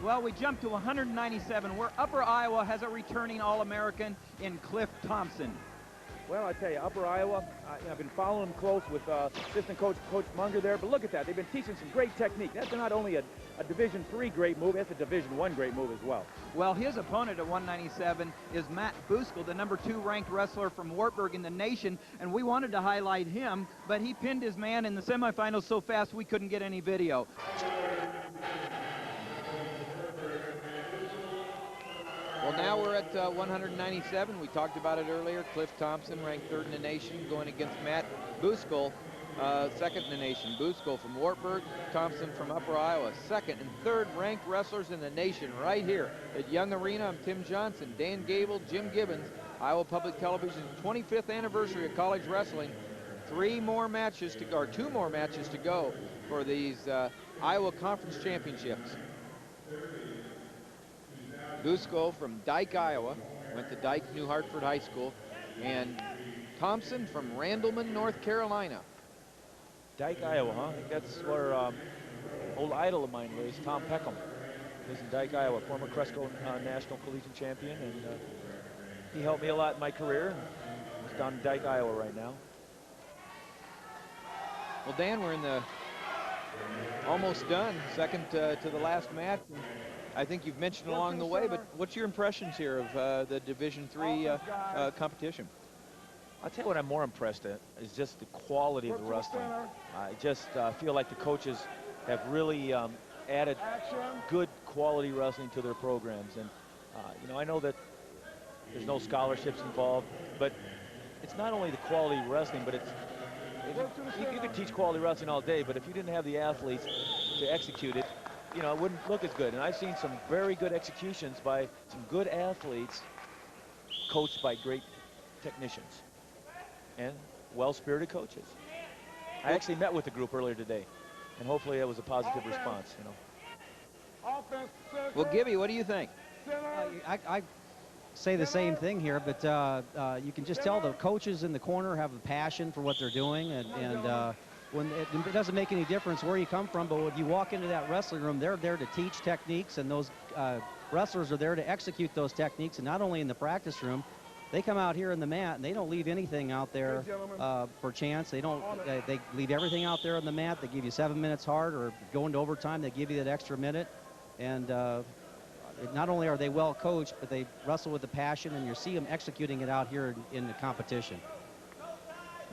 Well, we jumped to 197, where Upper Iowa has a returning All-American in Cliff Thompson. Well, I tell you, Upper Iowa, I've been following them close with assistant coach Munger there, but look at that. They've been teaching some great technique. That's not only a Division III great move, that's a Division I great move as well. Well, his opponent at 197 is Matt Buskohl, the #2 ranked wrestler from Wartburg in the nation, and we wanted to highlight him, but he pinned his man in the semifinals so fast we couldn't get any video. Well, now we're at 197. We talked about it earlier. Cliff Thompson, ranked 3rd in the nation, going against Matt Buskohl, 2nd in the nation. Buskohl from Wartburg, Thompson from Upper Iowa. 2nd and 3rd ranked wrestlers in the nation right here at Young Arena. I'm Tim Johnson, Dan Gable, Jim Gibbons, Iowa Public Television's 25th anniversary of college wrestling. 2 more matches to go for these Iowa Conference Championships. Buskohl from Dike, Iowa, went to Dike New Hartford High School, and Thompson from Randleman, North Carolina. Dike, Iowa, huh? I think that's where old idol of mine lives, Tom Peckham. Lives in Dike, Iowa, former Cresco National Collegiate Champion, and he helped me a lot in my career. He's down in Dike, Iowa right now. Well, Dan, we're in the almost done, second to the last match. I think you've mentioned along the way, but what's your impressions here of the Division III competition? I'll tell you what I'm more impressed at is just the quality of the wrestling. I just feel like the coaches have really added good quality wrestling to their programs. And, you know, I know that there's no scholarships involved, but it's not only the quality of wrestling, but it's, you could teach quality wrestling all day, but if you didn't have the athletes to execute it, you know, it wouldn't look as good. And I've seen some very good executions by some good athletes coached by great technicians and well-spirited coaches. I actually met with the group earlier today, and hopefully that was a positive response, you know. Well, Gibby, what do you think? I say the same thing here, but you can just tell the coaches in the corner have a passion for what they're doing, and when it doesn't make any difference where you come from, but when you walk into that wrestling room, they're there to teach techniques, and those wrestlers are there to execute those techniques. And not only in the practice room, they come out here in the mat and they don't leave anything out there for chance. They don't. They leave everything out there on the mat. They give you 7 minutes hard, or go into overtime, they give you that extra minute. And not only are they well coached, but they wrestle with the passion, and you see them executing it out here in the competition.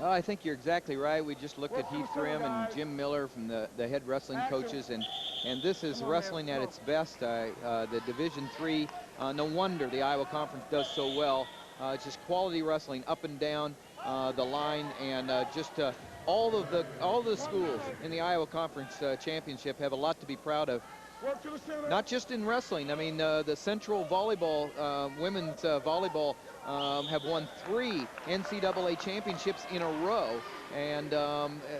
Oh, I think you're exactly right. We just looked at Heath Thrim and Jim Miller from the head wrestling coaches, and this is wrestling at its best. The Division III, no wonder the Iowa Conference does so well. It's just quality wrestling up and down the line, and just all the schools in the Iowa Conference Championship have a lot to be proud of. Not just in wrestling. I mean, the Central Volleyball, women's volleyball, have won 3 NCAA championships in a row. And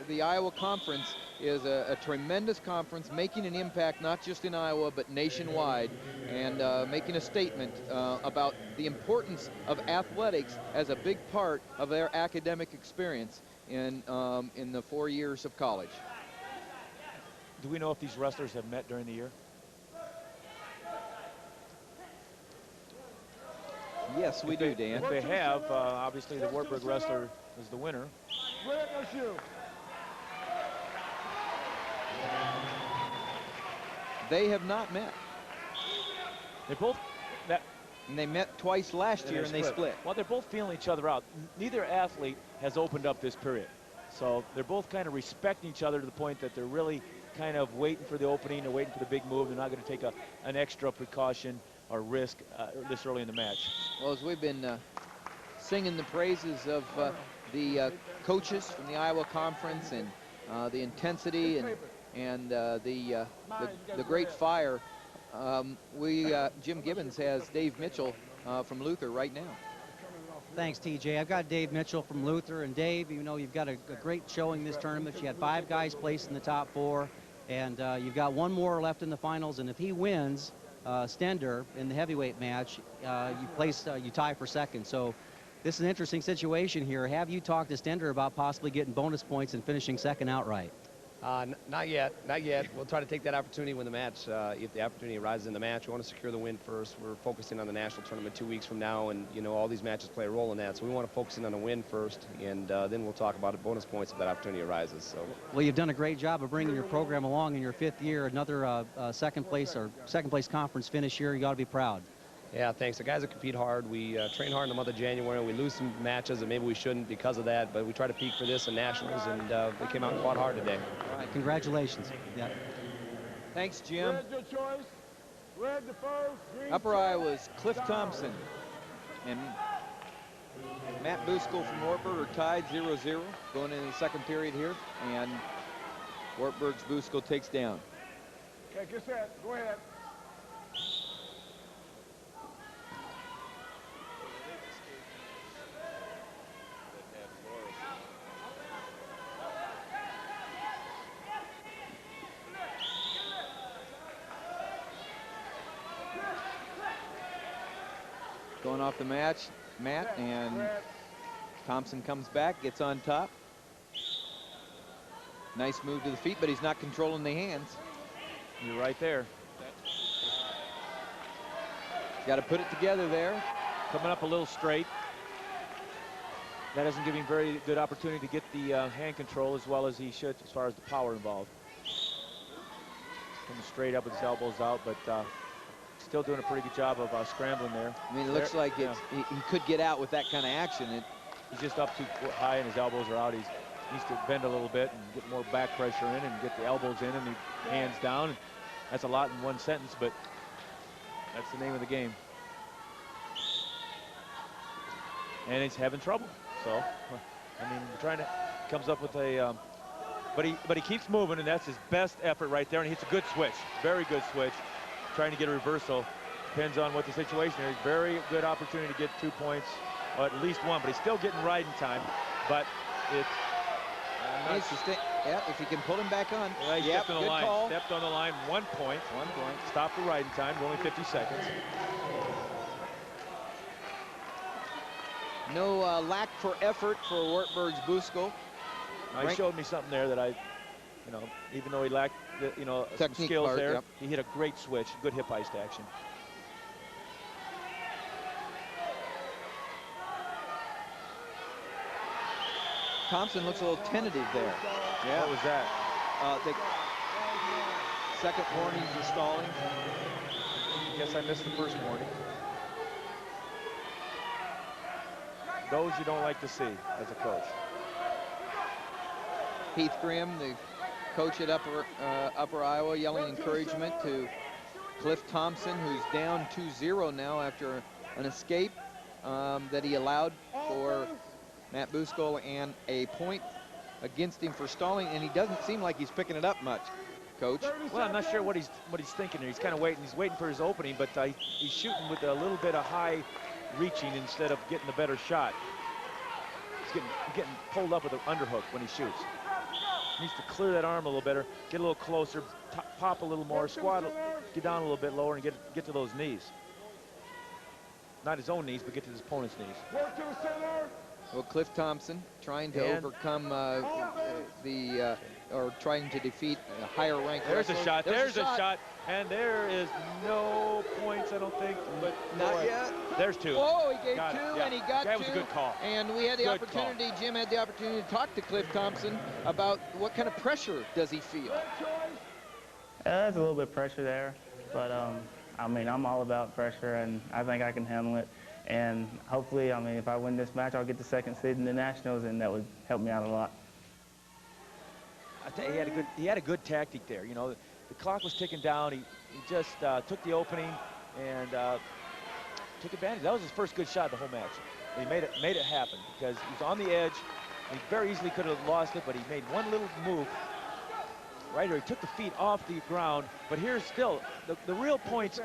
the Iowa Conference is a tremendous conference, making an impact not just in Iowa, but nationwide, and making a statement about the importance of athletics as a big part of their academic experience in the 4 years of college. Do we know if these wrestlers have met during the year? Yes, we do, Dan. If they have, obviously the Wartburg wrestler is the winner. They have not met. They both and they met twice last year, and they split. Well, they're both feeling each other out. Neither athlete has opened up this period. So they're both kind of respecting each other to the point that they're really kind of waiting for the opening. They're waiting for the big move. They're not going to take an extra precaution or risk this early in the match. Well, as we've been singing the praises of the coaches from the Iowa Conference, and the intensity and the great fire, Jim Gibbons has Dave Mitchell from Luther right now. Thanks, TJ. I've got Dave Mitchell from Luther. And Dave, you know, you've got a great showing this tournament. You had 5 guys placed in the top 4, and you've got 1 more left in the finals. And if he wins Stender in the heavyweight match, you tie for 2nd. So this is an interesting situation here. Have you talked to Stender about possibly getting bonus points and finishing 2nd outright? Not yet. Not yet. We'll try to take that opportunity when the match, if the opportunity arises in the match. We want to secure the win first. We're focusing on the national tournament 2 weeks from now, and you know all these matches play a role in that. So we want to focus in on the win first, and then we'll talk about it, bonus points if that opportunity arises. So. Well, you've done a great job of bringing your program along in your 5th year. Another second place conference finish here. You ought to be proud. Yeah, thanks. The guys that compete hard. We train hard in the month of January. We lose some matches that maybe we shouldn't because of that, but we try to peak for this in nationals, and they came out and fought hard today. All right, congratulations. Yeah. Thanks, Jim. Red your choice. Red the first. Green Upper Iowa's Cliff Thompson and Matt Buskohl from Wartburg are tied 0-0 going into the second period here, and Wartburg's Buskohl takes down. Okay, get set. Go ahead. Going off the match, Matt, and Thompson comes back, gets on top. Nice move to the feet, but he's not controlling the hands. You're right there. Got to put it together there. Coming up a little straight. That doesn't give him very good opportunity to get the hand control as well as he should as far as the power involved. Coming straight up with his elbows out, but still doing a pretty good job of scrambling there. I mean, it looks like he could get out with that kind of action. He's just up too high and his elbows are out. He needs to bend a little bit and get more back pressure in and get the elbows in and the hands down. That's a lot in one sentence, but that's the name of the game. And he's having trouble. So, I mean, trying to comes up with a, but he keeps moving, and that's his best effort right there. And he hits a good switch, very good switch. Trying to get a reversal. Depends on what the situation is. Very good opportunity to get 2 points, or at least one, but he's still getting riding time. But it's yeah, if he can pull him back on. He stepped on the line. Call. Stepped on the line. 1 point. 1 point. Stop the riding time. Only 50 seconds. No lack for effort for Wartburg's Buskohl. He showed me something there that even though he lacked, some skills part, there, he hit a great switch, good hip heist action. Thompson looks a little tentative there. Yeah. What was that? The second warning for stalling. I guess I missed the first warning. Those you don't like to see as a coach. Heath Grimm, the coach at Upper Iowa, yelling encouragement to Cliff Thompson, who's down 2-0 now after an escape that he allowed for Matt Buskohl and a point against him for stalling, and he doesn't seem like he's picking it up much, Coach. Well, I'm not sure what he's thinking here. He's kind of waiting. He's waiting for his opening, but he's shooting with a little bit of high reaching instead of getting a better shot. He's getting pulled up with an underhook when he shoots. He needs to clear that arm a little better, get a little closer, pop a little more, squat, get down a little bit lower, and get to those knees. Not his own knees, but get to his opponent's knees. Work to the center. Well, Cliff Thompson trying to overcome or trying to defeat a higher ranked wrestler. There's a shot. And there is no points, I don't think. But not yet. There's two. Oh, he gave two, and he got two. That was a good call. And we had the opportunity, Jim had the opportunity to talk to Cliff Thompson about what kind of pressure does he feel. There's a little bit of pressure there, but I mean, I'm all about pressure, and I think I can handle it. And hopefully, I mean, if I win this match, I'll get the second seed in the Nationals, and that would help me out a lot. I tell you, he had a good tactic there. You know, the clock was ticking down. He just took the opening and took advantage. That was his first good shot of the whole match. And he made it happen because he was on the edge. He very easily could have lost it, but he made one little move. Right here, he took the feet off the ground. But here's still the real points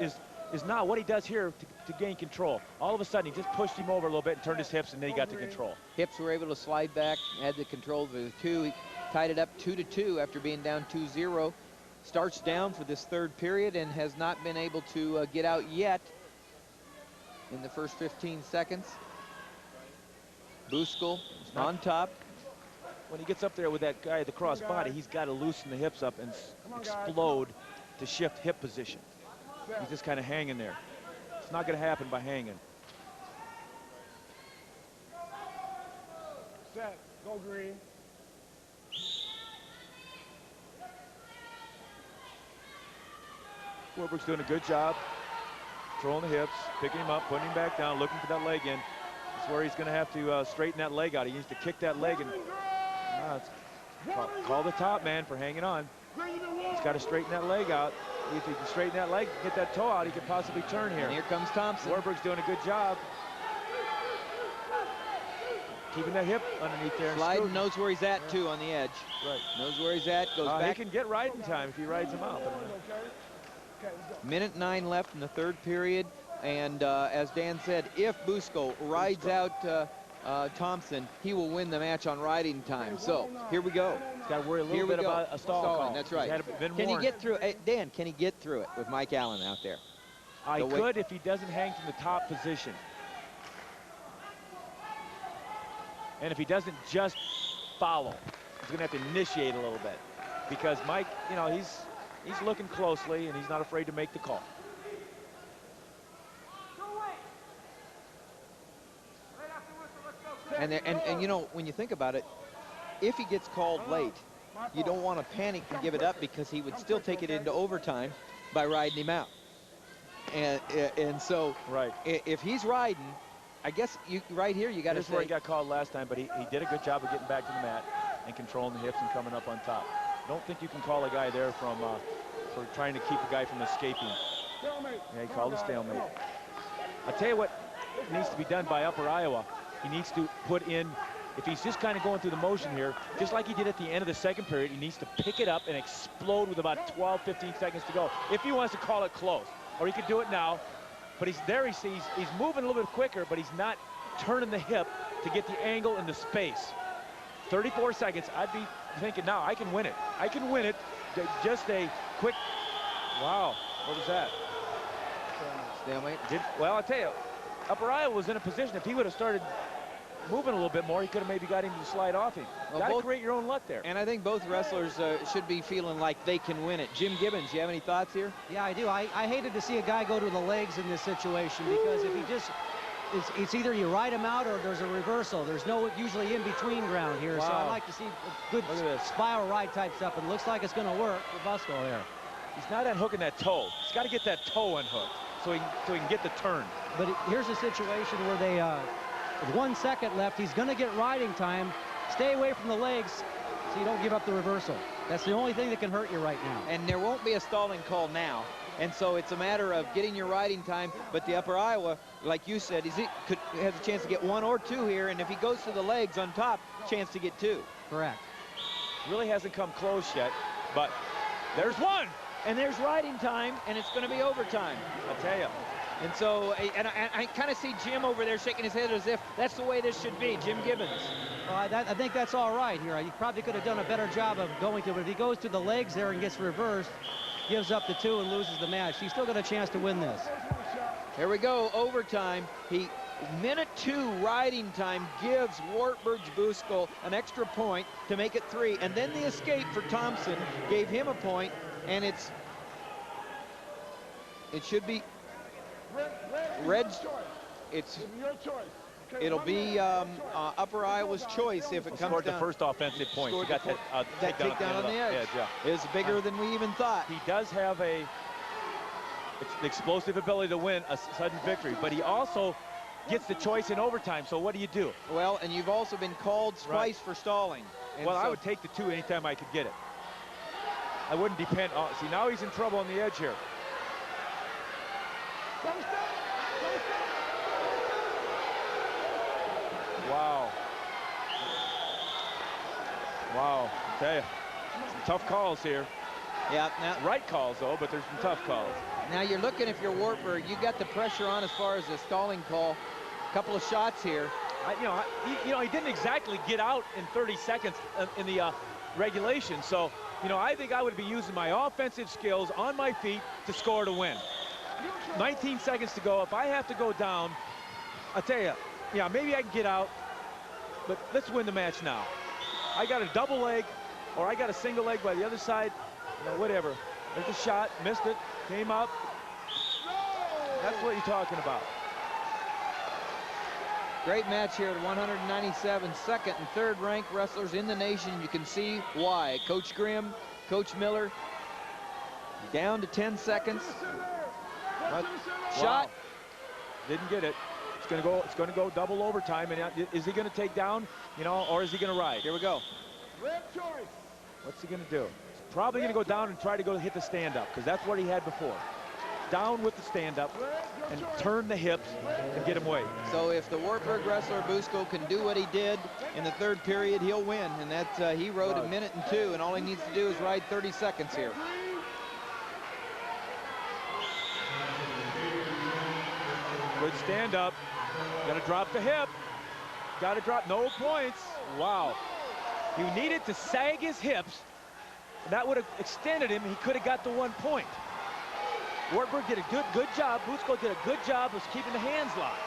is now what he does here to gain control. All of a sudden, he just pushed him over a little bit and turned his hips, and then he got the control. Hips were able to slide back, had the control of the two. He tied it up 2-2 after being down 2-0. Starts down for this third period and has not been able to get out yet in the first 15 seconds. Buskohl on top. when he gets up there with that guy at the cross body, he's got to loosen the hips up and explode to shift hip position. He's just kind of hanging there. It's not going to happen by hanging. Set. Go green. Wartburg's doing a good job controlling the hips, picking him up, putting him back down, looking for that leg in. That's where he's going to have to straighten that leg out. He needs to kick that leg and call the top man for hanging on. He's got to straighten that leg out. If he can straighten that leg, get that toe out, he could possibly turn here. And here comes Thompson. Wartburg's doing a good job. Keeping that hip underneath there. Sliding, knows where he's at, too, on the edge. Right. Knows where he's at, goes back. He can get riding time if he rides him out. Minute 9 left in the third period. And as Dan said, if Buskohl rides out Thompson, he will win the match on riding time. So here we go. He's got to worry a little bit about a stall call. That's right. Can he get through? Hey, Dan, can he get through it with Mike Allen out there? I could if he doesn't hang from the top position. And if he doesn't just follow, he's going to have to initiate a little bit. Because Mike, you know, he's looking closely, and he's not afraid to make the call. And you know, when you think about it, if he gets called late, you don't want to panic and give it up, because he would still take it into overtime by riding him out. And so right, if he's riding, I guess right here you got to say. This is where he got called last time, but he did a good job of getting back to the mat and controlling the hips and coming up on top. I don't think you can call a guy there for trying to keep a guy from escaping. Yeah, he called a stalemate. I'll tell you what needs to be done by Upper Iowa. He needs to put in, if he's just kind of going through the motion here, just like he did at the end of the second period, he needs to pick it up and explode with about 12, 15 seconds to go if he wants to call it close. Or he could do it now, but he's moving a little bit quicker, but he's not turning the hip to get the angle and the space. 34 seconds, I'd be thinking now, I can win it. I can win it. Just a quick, wow, what was that? Stalemate. Well, I'll tell you, Upper Iowa was in a position, if he would have started moving a little bit more, he could have maybe got him to slide off him. Well, got to create your own luck there. And I think both wrestlers should be feeling like they can win it. Jim Gibbons, you have any thoughts here? Yeah, I do. I hated to see a guy go to the legs in this situation, because if he just, it's either you ride him out or there's a reversal. There's no usually in-between ground here. Wow. So I like to see a good spiral ride type stuff, and it looks like it's going to work for Buskohl here. He's not unhooking that toe. He's got to get that toe unhooked so he can get the turn. But here's a situation where they, with 1 second left, he's going to get riding time. Stay away from the legs so you don't give up the reversal. That's the only thing that can hurt you right now. And there won't be a stalling call now. And so it's a matter of getting your riding time. But the Upper Iowa, like you said, has a chance to get 1 or 2 here. And if he goes to the legs on top, chance to get 2. Correct. Really hasn't come close yet, but there's 1. And there's riding time, and it's going to be overtime. I'll tell you. And so, and I kind of see Jim over there shaking his head as if that's the way this should be, Jim Gibbons. I think that's all right here. He probably could have done a better job of going to it. But if he goes to the legs there and gets reversed, gives up the 2 and loses the match, he's still got a chance to win this. Here we go, overtime. Minute 2 riding time gives Wartburg's Buskohl an extra point to make it 3. And then the escape for Thompson gave him a point, and it should be Red's. It'll be Upper Iowa's choice if it comes down. Scored the first offensive point. He got that takedown on the edge. Yeah. Is bigger than we even thought. He does have the explosive ability to win a sudden victory, but he also gets the choice in overtime. So what do you do? Well, and you've also been called twice for stalling. Well, I would take the 2 anytime I could get it. I wouldn't depend on. See, now he's in trouble on the edge here. Wow. Wow. I tell you, some tough calls here. Yeah. Right calls, though, but there's some tough calls. Now you're looking, if you're Wartburg, you got the pressure on as far as the stalling call. A couple of shots here. He didn't exactly get out in 30 seconds in the regulation. So, I think I would be using my offensive skills on my feet to score to win. 19 seconds to go. If I have to go down, I'll tell you, maybe I can get out, but let's win the match now. I got a double leg, or I got a single leg by the other side, you know, whatever. There's a shot, missed it, came up. That's what you're talking about. Great match here at 197, second and third ranked wrestlers in the nation. You can see why. Coach Grimm, Coach Miller, down to 10 seconds. Shot. Didn't get it. It's going to go double overtime. And is he going to take down, you know, or is he going to ride? Here we go. Red choice. What's he going to do? He's probably going to go down and try to go hit the stand-up, because that's what he had before. Down with the stand-up and turn the hips and get him away. So if the Wartburg wrestler Buskohl can do what he did in the third period, he'll win. And that he rode 1 minute and 2, and all he needs to do is ride 30 seconds here. Good stand-up. Got to drop the hip. Got to drop. No points. Wow. You needed to sag his hips. That would have extended him. He could have got the 1 point. Wartburg did a good job. Buskohl did a good job of keeping the hands locked.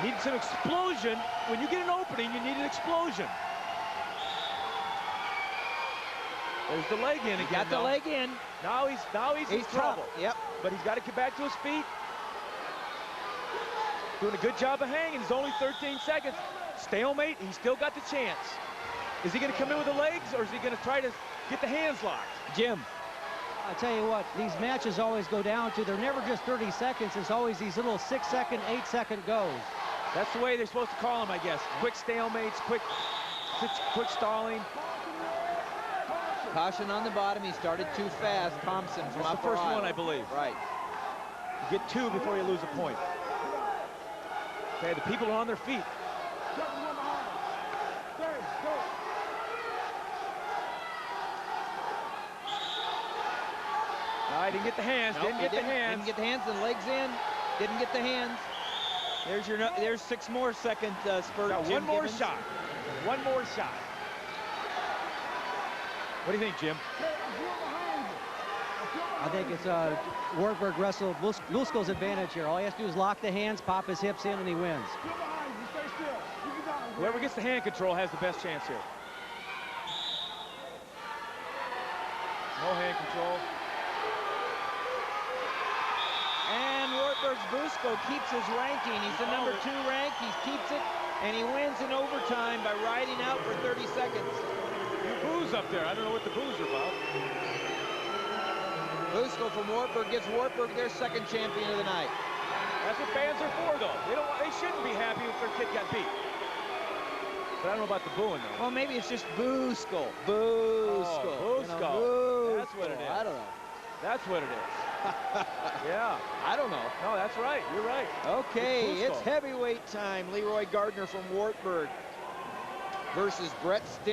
Needed some explosion. When you get an opening, you need an explosion. There's the leg in again. Got the leg in. Now he's in trouble. Yep. But he's got to get back to his feet. Doing a good job of hanging. He's only 13 seconds. Stalemate. He's still got the chance. Is he going to come in with the legs, or is he going to try to get the hands locked? Jim. I tell you what, these matches always go down to, they're never just 30 seconds. It's always these little 6-second, 8-second goes. That's the way they're supposed to call them, I guess. Quick stalemates, quick stalling. Caution on the bottom. He started too fast. Thompson from That's the first one, I believe. Right. You get 2 before you lose a point. Okay, the people are on their feet. I didn't get the hands. Nope, didn't get the hands. Didn't get the hands. The legs in. Didn't get the hands. There's 6 more second spurt. Got Jim one more Gibbons. shot. One more shot. What do you think, Jim? I think it's Wartburg wrestle Bouskel's advantage here. All he has to do is lock the hands, pop his hips in, and he wins. Whoever gets the hand control has the best chance here. No hand control. And Wartburg's Buskohl keeps his ranking. He's the number 2 rank. He keeps it, and he wins in overtime by riding out for 30 seconds. You boos up there. I don't know what the boos are about. Buskohl from Wartburg gives Wartburg their second champion of the night. That's what fans are for, though. They shouldn't be happy if their kid got beat. But I don't know about the booing, though. Well, maybe it's just Buskohl. Buskohl. Oh, Buskohl. Buskohl. That's what it is. I don't know. That's what it is. Yeah. I don't know. No, that's right. You're right. Okay, it's Buskohl. heavyweight time. Leroy Gardner from Wartburg versus Brett Stin.